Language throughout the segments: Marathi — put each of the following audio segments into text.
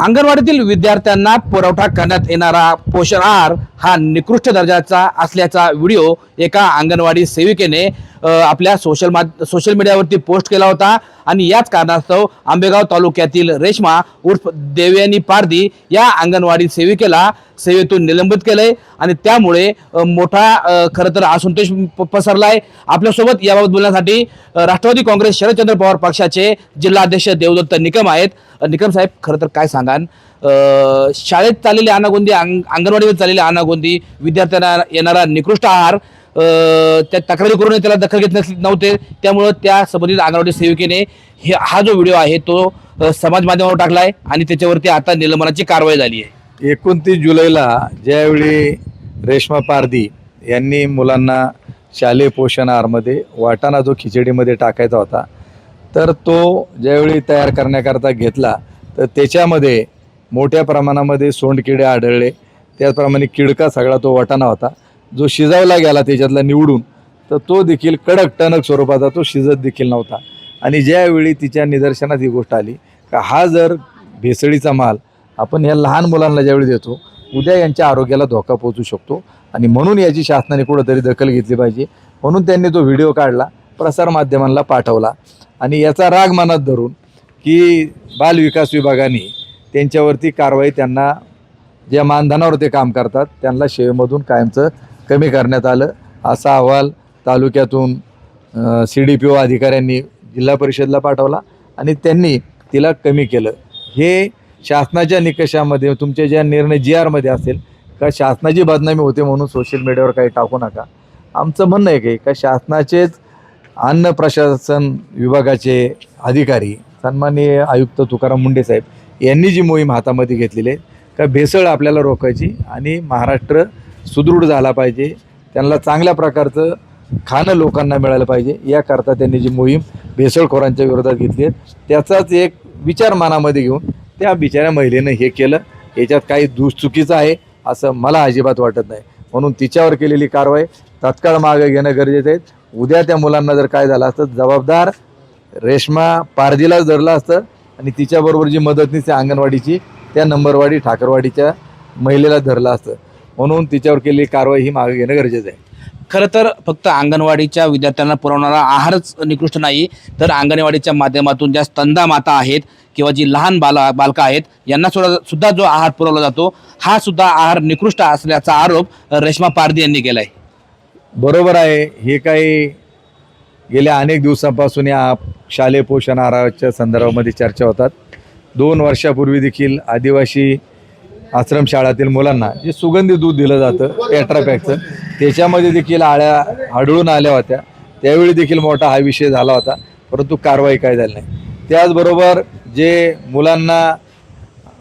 अंगणवाडीतील विद्यार्थ्यांना पुरवठा करण्यात येणारा पोषण आहार हा निकृष्ट दर्जाचा असल्याचा व्हिडिओ एका अंगणवाडी सेविकेने आपल्या सोशल मीडियावरती पोस्ट केला होता आणि याच कारणास्तव आंबेगाव तालुक्यातील रेश्मा उर्फ देवयानी पारधी या अंगणवाडी सेविकेला सेवेतून निलंबित केलंय आणि त्यामुळे मोठा खरं तर असंतोष पसरलाय। आपल्यासोबत याबाबत बोलण्यासाठी राष्ट्रवादी काँग्रेस शरदचंद्र पवार पक्षाचे जिल्हाध्यक्ष देवदत्त निकम आहेत। निकम साहेब, खरं तर काय सांगाल, शाळेत चाललेली अनागोंदी, अंगणवाडीवर चाललेली अनागोंदी, विद्यार्थ्यांना येणारा निकृष्ट आहार, त्या तक्रारी करून त्याला दखल घेत नव्हते, त्यामुळे त्या संबंधित अंगणवाडी सेविकेने हा जो व्हिडिओ आहे तो समाज माध्यमावर टाकलाय आणि त्याच्यावरती आता निलंबनाची कारवाई झाली आहे। 29 जुलैला ज्यावेळी रेश्मा पारधी यांनी मुलांना शालेय पोषण आहारमध्ये वाटाणा जो खिचडीमध्ये टाकायचा होता, तर तो ज्यावेळी तयार करण्याकरता घेतला तर त्याच्यामध्ये मोठ्या प्रमाणामध्ये सोंडकिडे आढळले। त्याचप्रमाणे किडका सगळा तो वाटाणा होता जो शिजवला गेला त्याच्यातला निवडून, तर तो देखील कडक टणक स्वरूपाचा, तो शिजत देखील नव्हता। आणि ज्यावेळी तिच्या निदर्शनात ही गोष्ट आली का हा जर भेसळीचा माल आपण ह्या लहान मुलांना ज्यावेळी देतो, उद्या यांच्या आरोग्याला धोका पोहोचू शकतो आणि म्हणून याची शासनाने कुठंतरी दखल घेतली पाहिजे। म्हणून त्यांनी तो व्हिडिओ काढला, प्रसारमाध्यमांना पाठवला आणि याचा राग मनात धरून की बाल विकास विभागाने त्यांच्यावरती कारवाई, त्यांना ज्या मानधनावर ते काम करतात त्यांना सेवेमधून कायमचं कमी करण्यात आलं, असा अहवाल तालुक्यातून CDPO अधिकाऱ्यांनी जिल्हा परिषदला पाठवला आणि त्यांनी तिला कमी केलं। हे शासनाच्या निकषामध्ये तुमच्या ज्या निर्णय GR मध्ये असेल का शासनाची बदनामी होते म्हणून सोशल मीडियावर काही टाकू नका। आमचं म्हणणं आहे का शासनाचेच अन्न प्रशासन विभागाचे अधिकारी सन्माननीय आयुक्त तुकाराम मुंडे साहेब यांनी जी मोहीम हातामध्ये घेतलेली आहे का भेसळ आपल्याला रोखायची आणि महाराष्ट्र सुदृढ झाला पाहिजे, त्यांना चांगल्या प्रकारचं खाणं लोकांना मिळालं पाहिजे, याकरता त्यांनी जी मोहीम भेसळखोरांच्या विरोधात घेतली आहे त्याचाच एक विचार मनामध्ये घेऊन त्या बिचाऱ्या महिलेनं हे केलं। याच्यात काही चुकीचं आहे असं मला अजिबात वाटत नाही, म्हणून तिच्यावर केलेली कारवाई तात्काळ मागे घेणं गरजेचं आहे। उद्या त्या मुलांना जर काय झालं असतं, जबाबदार रेश्मा पारधीलाच धरलं असतं आणि तिच्याबरोबर जी मदतनीस आहे अंगणवाडीची त्या नंबरवाडी ठाकरवाडीच्या महिलेला धरलं असतं, म्हणून तिच्यावर केलेली कारवाई ही मागे घेणं गरजेचं आहे। खरं तर फक्त अंगणवाडीच्या विद्यार्थ्यांना पुरवणारा आहारच निकृष्ट नाही, तर अंगणवाडीच्या माध्यमातून ज्या स्तनदा माता आहेत किंवा जी लहान बालकं आहेत यांना सुद्धा जो आहार पुरवला जातो हा सुद्धा आहार निकृष्ट असल्याचा आरोप रेश्मा पारधी यांनी केलाय। बरोबर आहे, हे काही गेल्या अनेक दिवसांपासून या शालेय पोषण आहाराच्या संदर्भामध्ये चर्चा होतात। 2 वर्षापूर्वी देखील आदिवासी आश्रमशाळातील मुलांना जे सुगंधी दूध दिलं जातं टेट्रापॅकचं, त्याच्यामध्ये देखील आळ्या आढळून आल्या होत्या, त्यावेळी देखील मोठा हा विषय झाला होता, परंतु कारवाई काय झाली नाही। त्याचबरोबर जे मुलांना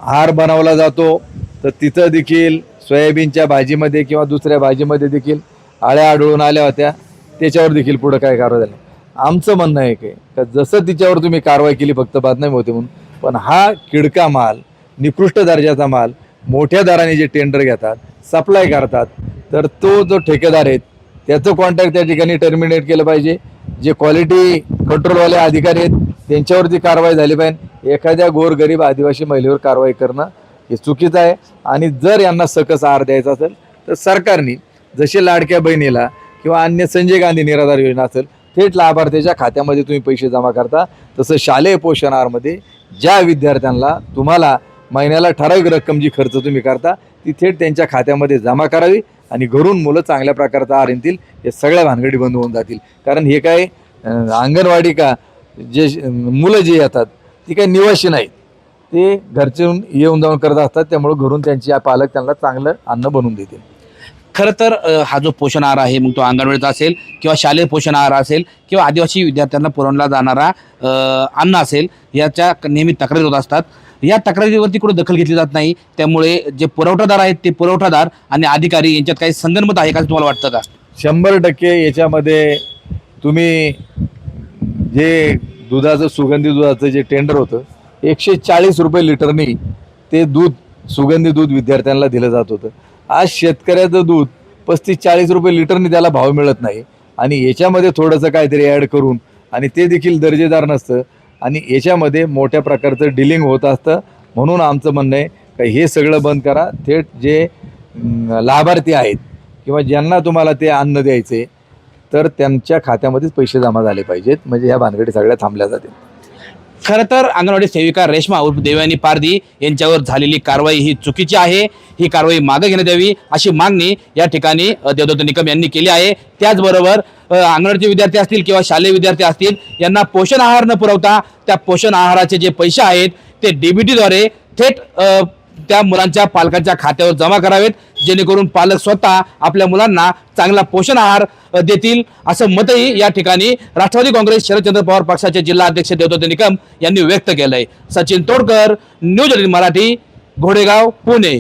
आहार बनवला जातो तर तिथं देखील सोयाबीनच्या भाजीमध्ये किंवा दुसऱ्या भाजीमध्ये देखील आळ्या आढळून आल्या होत्या, त्याच्यावर देखील पुढं काय कारवाई झाली। आमचं म्हणणं आहे का जसं तिच्यावर तुम्ही कारवाई केली फक्त बदनामी होते म्हणून, पण हा किडका माल, निकृष्ट दर्जाचा माल मोठ्या दराने जे टेंडर घेतात, सप्लाय करतात, तर तो जो ठेकेदार आहेत त्याचं कॉन्ट्रॅक्ट त्या ठिकाणी टर्मिनेट केलं पाहिजे। जे क्वालिटी कंट्रोलवाले अधिकारी आहेत त्यांच्यावरती कारवाई झाली पाहिजे। एखाद्या गोरगरीब आदिवासी महिलेवर कारवाई करणं हे चुकीचं आहे आणि जर यांना सकस आहार द्यायचा असेल तर सरकारने जसे लाडक्या बहिणीला किंवा अन्य संजय गांधी निराधार योजना असेल थेट लाभार्थ्याच्या खात्यामध्ये तुम्ही पैसे जमा करता, तसं शालेय पोषण आहारमध्ये ज्या विद्यार्थ्यांना तुम्हाला महिन्याला ठराविक रक्कम जी खर्च तुम्ही करता ती थेट त्यांच्या खात्यामध्ये जमा करावी आणि घरून मुलं चांगल्या प्रकारचा आहार येतील, हे सगळ्या भानगडी बंद होऊन जातील। कारण हे काय अंगणवाडी का जे मुलं जे येतात ती काही निवासी नाहीत, ते घरच्याहून येऊन जाऊन करत असतात, त्यामुळे घरून त्यांची पालक त्यांना चांगलं अन्न बनवून देतील। खरं तर हा जो पोषण आहार आहे, मग तो अंगणवाडीचा असेल किंवा शालेय पोषण आहार असेल किंवा आदिवासी विद्यार्थ्यांना पुरवला जाणारा अन्न असेल, याच्या नेहमी तक्रारी होत असतात। या तक्रारीवरती कुठे दखल घेतली जात नाही, त्यामुळे जे पुरवठादार आहेत ते पुरवठादार आणि अधिकारी यांच्यात काही संगनमत आहे का तुम्हाला वाटतं का? 100% याच्यामध्ये तुम्ही जे दुधाचं सुगंधी दुधाचं जे टेंडर होतं 140 रुपये लिटरनी ते दूध, सुगंधी दूध विद्यार्थ्यांना दिलं जात होतं। आज शेतकऱ्याचं दूध 35-40 रुपये लिटरनी त्याला भाव मिळत नाही आणि याच्यामध्ये थोडंसं काहीतरी ॲड करून आणि ते देखील दर्जेदार नसतं आणि याच्यामध्ये मोठ्या प्रकारचं डिलिंग होत असतं म्हणून आमचं म्हणणं आहे का हे सगळं बंद करा. थेट जे लाभार्थी आहेत किंवा ज्यांना तुम्हाला ते अन्न द्यायचे तर त्यांच्या खात्यामध्येच पैसे जमा झाले पाहिजेत, म्हणजे ह्या भानगडी सगळ्या थांबल्या जातील. खरं तर अंगणवाडी सेविका रेश्मा उर्फ देवयानी पारधी यांच्यावर झालेली कारवाई ही चुकीची आहे. ही कारवाई मागे घेण्यात यावी अशी मागणी या ठिकाणी देवदत्त निकम यांनी केली आहे. त्याचबरोबर अंगणवाडीचे विद्यार्थी असतील किंवा शालेय विद्यार्थी असतील यांना पोषण आहार न पुरवता त्या पोषण आहाराचे जे पैसे आहेत ते DBTद्वारे थेट त्या मुलांच्या पालकांच्या खात्यावर जमा करावेत, जेणेकरून पालक स्वतः आपल्या मुलांना चांगला पोषण आहार देतील असं मतही या ठिकाणी राष्ट्रवादी काँग्रेस शरदचंद्र पवार पक्षाचे जिल्हा अध्यक्ष देवदत्त निकम यांनी व्यक्त केलंय. सचिन तोडकर, न्यूज 18 मराठी, घोडेगाव, पुणे.